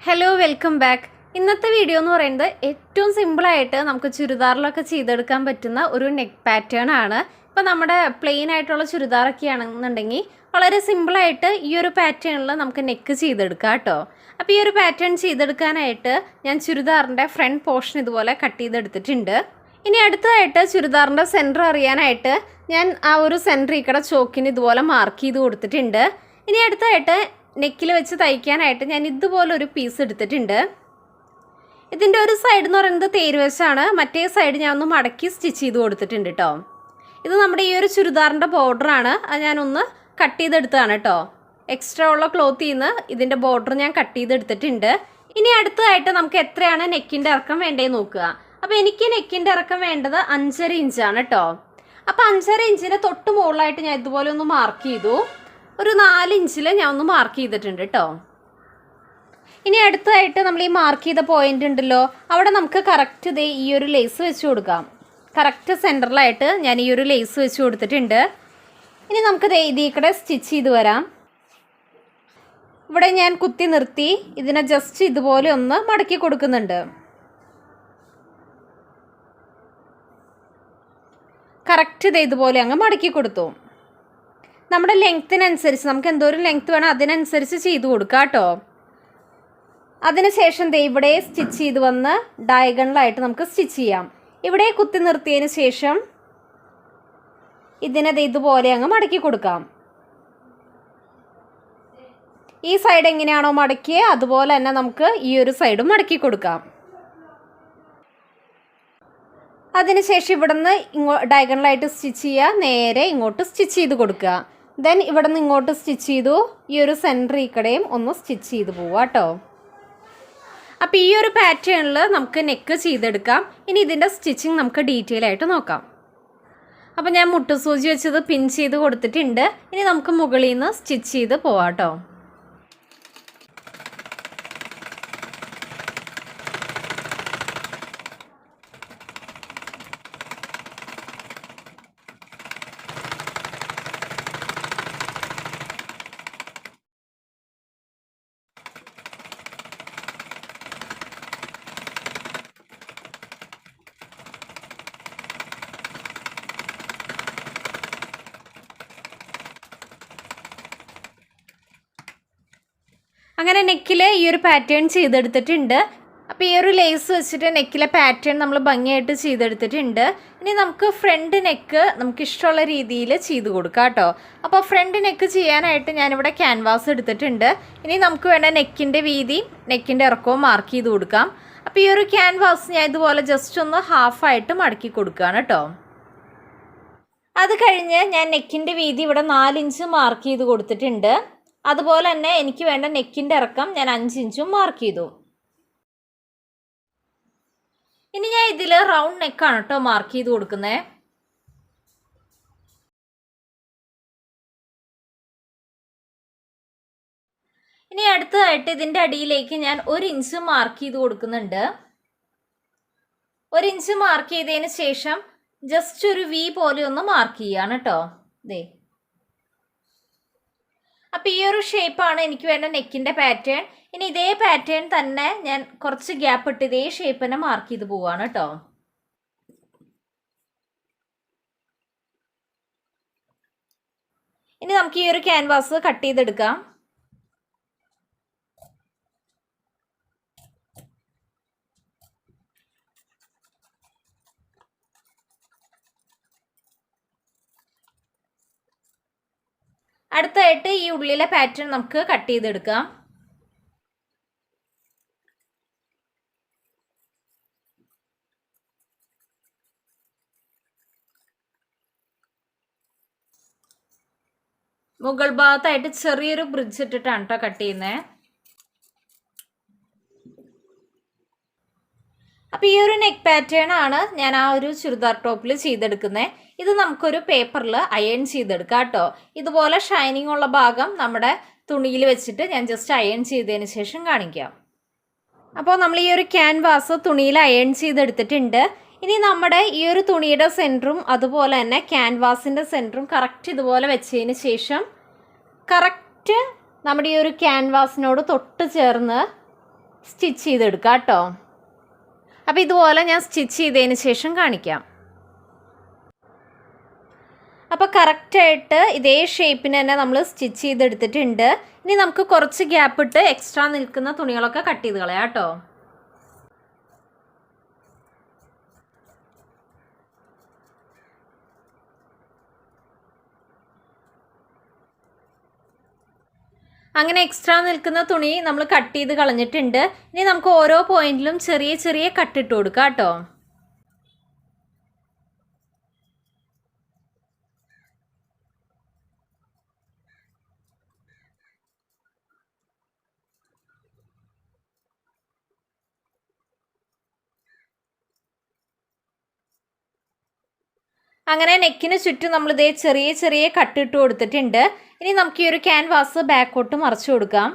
Hello welcome back. ഇന്നത്തെ video എന്ന് പറയുന്നത് ഏറ്റവും സിമ്പിളായിട്ട് നമുക്ക് ചുരിദാറിലൊക്കെ ചെയ്തെടുക്കാൻ പറ്റുന്ന ഒരു നെക്ക് പാറ്റേൺ ആണ്. ഇപ്പോൾ നമ്മുടെ പ്ലെയിൻ ആയിട്ടുള്ള ചുരിദാറൊക്കെ ആണെന്നുണ്ടെങ്കിൽ വളരെ സിമ്പിളായിട്ട് ഈ ഒരു പാറ്റേണിൽ നമുക്ക് നെക്ക് ചെയ്തെടുക്കാം കേട്ടോ. അപ്പോൾ ഈ ഒരു പാറ്റേൺ ചെയ്തെടുക്കാനായിട്ട് ഞാൻ ചുരിദാറിൻ്റെ ഫ്രണ്ട് പോർഷൻ ഇതുപോലെ കട്ട് ചെയ്തെടുത്തിട്ടുണ്ട്. ഇനി അടുത്തതായിട്ട് ചുരിദാറിൻ്റെ സെൻറ്റർ അറിയാനായിട്ട് ഞാൻ ആ ഒരു സെൻറ്റർ ഇക്കടെ ചോക്കിന് ഇതുപോലെ മാർക്ക് ചെയ്ത് കൊടുത്തിട്ടുണ്ട്. ഇനി അടുത്തതായിട്ട് നെക്കിൽ വെച്ച് തയ്ക്കാനായിട്ട് ഞാൻ ഇതുപോലൊരു പീസ് എടുത്തിട്ടുണ്ട്. ഇതിൻ്റെ ഒരു സൈഡ് എന്ന് പറയുന്നത് തേരുവശമാണ്, മറ്റേ സൈഡ് ഞാൻ ഒന്ന് മടക്കി സ്റ്റിച്ച് ചെയ്ത് കൊടുത്തിട്ടുണ്ട് കേട്ടോ. ഇത് നമ്മുടെ ഈ ഒരു ചുരിദാറിൻ്റെ ബോർഡറാണ്, അത് ഞാനൊന്ന് കട്ട് ചെയ്തെടുത്തതാണ് കേട്ടോ. എക്സ്ട്രാ ഉള്ള ക്ലോത്തിൽ നിന്ന് ഇതിൻ്റെ ബോർഡർ ഞാൻ കട്ട് ചെയ്തെടുത്തിട്ടുണ്ട്. ഇനി അടുത്തതായിട്ട് നമുക്ക് എത്രയാണ് നെക്കിൻ്റെ ഇറക്കം വേണ്ടതെന്ന് നോക്കുക. അപ്പോൾ എനിക്ക് നെക്കിൻ്റെ ഇറക്കം വേണ്ടത് 5.5 ഇഞ്ചാണ് കേട്ടോ. അപ്പോൾ 5.5 ഇഞ്ചിന് തൊട്ട് മുകളിലായിട്ട് ഞാൻ ഇതുപോലെ ഒന്ന് മാർക്ക് ചെയ്തു. ഒരു 4 ഇഞ്ചിൽ ഞാൻ ഒന്ന് മാർക്ക് ചെയ്തിട്ടുണ്ട് കേട്ടോ. ഇനി അടുത്തതായിട്ട് നമ്മൾ ഈ മാർക്ക് ചെയ്ത പോയിന്റ് ഉണ്ടല്ലോ, അവിടെ നമുക്ക് കറക്റ്റ് ഇതേ ഈ ഒരു ലേസ് വെച്ച് കൊടുക്കാം. കറക്റ്റ് സെൻറ്ററിലായിട്ട് ഞാൻ ഈ ഒരു ലേസ് വെച്ച് കൊടുത്തിട്ടുണ്ട്. ഇനി നമുക്ക് ഇതിൽ കൂടെ സ്റ്റിച്ച് ചെയ്ത് വരാം. ഇവിടെ ഞാൻ കുത്തി നിർത്തി ഇതിനെ ജസ്റ്റ് ഇതുപോലെ ഒന്ന് മടക്കി കൊടുക്കുന്നുണ്ട്. കറക്റ്റ് ഇതുപോലെ അങ്ങ് മടക്കി കൊടുത്തു. നമ്മുടെ ലെങ്ത്തിനനുസരിച്ച് നമുക്ക് എന്തോരം ലെങ്ത്ത് വേണം അതിനനുസരിച്ച് ചെയ്ത് കൊടുക്കുക കേട്ടോ. അതിനുശേഷം ഇവിടെ സ്റ്റിച്ച് ചെയ്ത് വന്ന് ഡയഗണലായിട്ട് നമുക്ക് സ്റ്റിച്ച് ചെയ്യാം. ഇവിടെ കുത്തി നിർത്തിയതിന് ശേഷം ഇതിനെ ഇതുപോലെ അങ്ങ് മടക്കി കൊടുക്കാം. ഈ സൈഡ് എങ്ങനെയാണോ മടക്കിയത് അതുപോലെ തന്നെ നമുക്ക് ഈ ഒരു സൈഡും മടക്കി കൊടുക്കാം. അതിനുശേഷം ഇവിടുന്ന് ഡയഗണലായിട്ട് സ്റ്റിച്ച് ചെയ്യുക, നേരെ ഇങ്ങോട്ട് സ്റ്റിച്ച് ചെയ്ത് കൊടുക്കുക. ദെൻ ഇവിടെ നിന്ന് ഇങ്ങോട്ട് സ്റ്റിച്ച് ചെയ്തു, ഈ ഒരു സെൻറ്റർ ഇക്കടയും ഒന്ന് സ്റ്റിച്ച് ചെയ്ത് പോവുക കേട്ടോ. അപ്പോൾ ഈ ഒരു പാറ്റേണിൽ നമുക്ക് നെക്ക് ചെയ്തെടുക്കാം. ഇനി ഇതിൻ്റെ സ്റ്റിച്ചിങ് നമുക്ക് ഡീറ്റെയിൽ ആയിട്ട് നോക്കാം. അപ്പോൾ ഞാൻ മുട്ടുസൂചി വെച്ചത് പിൻ ചെയ്ത് കൊടുത്തിട്ടുണ്ട്. ഇനി നമുക്ക് മുകളിൽ നിന്ന് സ്റ്റിച്ച് ചെയ്ത് പോവാം കേട്ടോ. അങ്ങനെ നെക്കിൽ ഈ ഒരു പാറ്റേൺ ചെയ്തെടുത്തിട്ടുണ്ട്. അപ്പോൾ ഈ ഒരു ലേസ് വെച്ചിട്ട് നെക്കിലെ പാറ്റേൺ നമ്മൾ ഭംഗിയായിട്ട് ചെയ്തെടുത്തിട്ടുണ്ട്. ഇനി നമുക്ക് ഫ്രണ്ട് നെക്ക് നമുക്ക് ഇഷ്ടമുള്ള രീതിയിൽ ചെയ്ത് കൊടുക്കാം കേട്ടോ. അപ്പോൾ ഫ്രണ്ട് നെക്ക് ചെയ്യാനായിട്ട് ഞാനിവിടെ ക്യാൻവാസ് എടുത്തിട്ടുണ്ട്. ഇനി നമുക്ക് വേണ്ട നെക്കിൻ്റെ വീതി നെക്കിൻ്റെ ഇറക്കവും മാർക്ക് ചെയ്ത് കൊടുക്കാം. അപ്പോൾ ഈ ഒരു ക്യാൻവാസ് ഞാൻ ഇതുപോലെ ജസ്റ്റ് ഒന്ന് ഹാഫായിട്ട് മടക്കി കൊടുക്കുകയാണ് കേട്ടോ. അത് കഴിഞ്ഞ് ഞാൻ നെക്കിൻ്റെ വീതി ഇവിടെ 4 ഇഞ്ച് മാർക്ക് ചെയ്ത് കൊടുത്തിട്ടുണ്ട്. അതുപോലെ തന്നെ എനിക്ക് വേണ്ട നെക്കിൻ്റെ ഇറക്കം ഞാൻ 5 ഇഞ്ചും മാർക്ക് ചെയ്തു. ഇനി ഞാൻ ഇതിൽ റൗണ്ട് നെക്കാണ് കേട്ടോ മാർക്ക് ചെയ്ത് കൊടുക്കുന്നത്. ഇനി അടുത്തതായിട്ട് ഇതിൻ്റെ അടിയിലേക്ക് ഞാൻ 1 ഇഞ്ച് മാർക്ക് ചെയ്ത് കൊടുക്കുന്നുണ്ട്. 1 ഇഞ്ച് മാർക്ക് ചെയ്തതിന് ശേഷം ജസ്റ്റ് ഒരു വി പോലെ ഒന്ന് മാർക്ക് ചെയ്യാണ് കേട്ടോ. ദേ അപ്പോൾ ഈ ഒരു ഷേപ്പാണ് എനിക്ക് വേണ്ട നെക്കിൻ്റെ പാറ്റേൺ. ഇനി ഇതേ പാറ്റേൺ തന്നെ ഞാൻ കുറച്ച് ഗ്യാപ്പ് ഇട്ട് ഇതേ ഷേപ്പ് തന്നെ മാർക്ക് ചെയ്ത് പോവാണ് കേട്ടോ. ഇനി നമുക്ക് ഈ ഒരു ക്യാൻവാസ് കട്ട് ചെയ്തെടുക്കാം. അടുത്തായിട്ട് ഈ ഉള്ളിലെ പാറ്റേൺ നമുക്ക് കട്ട് ചെയ്തെടുക്കാം. മുകൾ ഭാഗത്തായിട്ട് ചെറിയൊരു ബ്രിഡ്ജ് ഇട്ടിട്ടാണ് കേട്ടോ കട്ട് ചെയ്യുന്നത്. അപ്പോൾ ഈ ഒരു നെക്ക് പാറ്റേൺ ആണ് ഞാൻ ആ ഒരു ചുരിദാർ ടോപ്പിൽ ചെയ്തെടുക്കുന്നത്. ഇത് നമുക്കൊരു പേപ്പറിൽ അയൺ ചെയ്തെടുക്കാം കേട്ടോ. ഇതുപോലെ ഷൈനിങ് ഉള്ള ഭാഗം നമ്മുടെ തുണിയിൽ വെച്ചിട്ട് ഞാൻ ജസ്റ്റ് അയൺ ചെയ്തതിന് ശേഷം കാണിക്കാം. അപ്പോൾ നമ്മൾ ഈ ഒരു ക്യാൻവാസ് തുണിയിൽ അയൺ ചെയ്തെടുത്തിട്ടുണ്ട്. ഇനി നമ്മുടെ ഈ ഒരു തുണിയുടെ സെൻറ്ററും അതുപോലെ തന്നെ ക്യാൻവാസിൻ്റെ സെൻറ്ററും കറക്റ്റ് ഇതുപോലെ വെച്ചതിന് ശേഷം കറക്റ്റ് നമ്മുടെ ഈ ഒരു ക്യാൻവാസിനോട് തൊട്ട് ചേർന്ന് സ്റ്റിച്ച് ചെയ്തെടുക്കാം കേട്ടോ. അപ്പോൾ ഇതുപോലെ ഞാൻ സ്റ്റിച്ച് ചെയ്തതിന് ശേഷം കാണിക്കാം. അപ്പോൾ കറക്റ്റായിട്ട് ഇതേ ഷേപ്പിന് തന്നെ നമ്മൾ സ്റ്റിച്ച് ചെയ്തെടുത്തിട്ടുണ്ട്. ഇനി നമുക്ക് കുറച്ച് ഗ്യാപ്പ് ഇട്ട് എക്സ്ട്രാ നിൽക്കുന്ന തുണികളൊക്കെ കട്ട് ചെയ്ത് കളയാം കേട്ടോ. അങ്ങനെ എക്സ്ട്രാ നിൽക്കുന്ന തുണി നമ്മൾ കട്ട് ചെയ്ത് കളഞ്ഞിട്ടുണ്ട്. ഇനി നമുക്ക് ഓരോ പോയിന്റിലും ചെറിയ ചെറിയ കട്ടിട്ട് കൊടുക്കാം കേട്ടോ. അങ്ങനെ നെക്കിന് ചുറ്റും നമ്മളിതേ ചെറിയ ചെറിയ കട്ടിട്ട് കൊടുത്തിട്ടുണ്ട്. ഇനി നമുക്ക് ഈ ഒരു ക്യാൻവാസ് ബാക്കോട്ട് മറിച്ച് കൊടുക്കാം.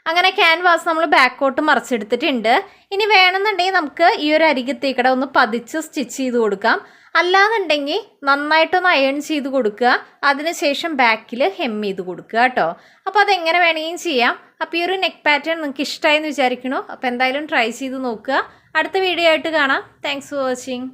അങ്ങനെ ക്യാൻവാസ് നമ്മൾ ബാക്കോട്ട് മറിച്ചെടുത്തിട്ടുണ്ട്. ഇനി വേണമെന്നുണ്ടെങ്കിൽ നമുക്ക് ഈ ഒരു അരികത്തേക്കട ഒന്ന് പതിച്ച് സ്റ്റിച്ച് ചെയ്ത് കൊടുക്കാം. അല്ലാന്നുണ്ടെങ്കിൽ നന്നായിട്ടൊന്ന് അയൺ ചെയ്ത് കൊടുക്കുക. അതിനുശേഷം ബാക്കിൽ ഹെം ചെയ്ത് കൊടുക്കുക കേട്ടോ. അപ്പോൾ അതെങ്ങനെ വേണമെങ്കിലും ചെയ്യാം. അപ്പോൾ ഈ ഒരു നെക്ക് പാറ്റേൺ നിങ്ങൾക്ക് ഇഷ്ടമായെന്ന് വിചാരിക്കണു. അപ്പോൾ എന്തായാലും ട്രൈ ചെയ്ത് നോക്കുക. അടുത്ത വീഡിയോ ആയിട്ട് കാണാം. Thanks for watching.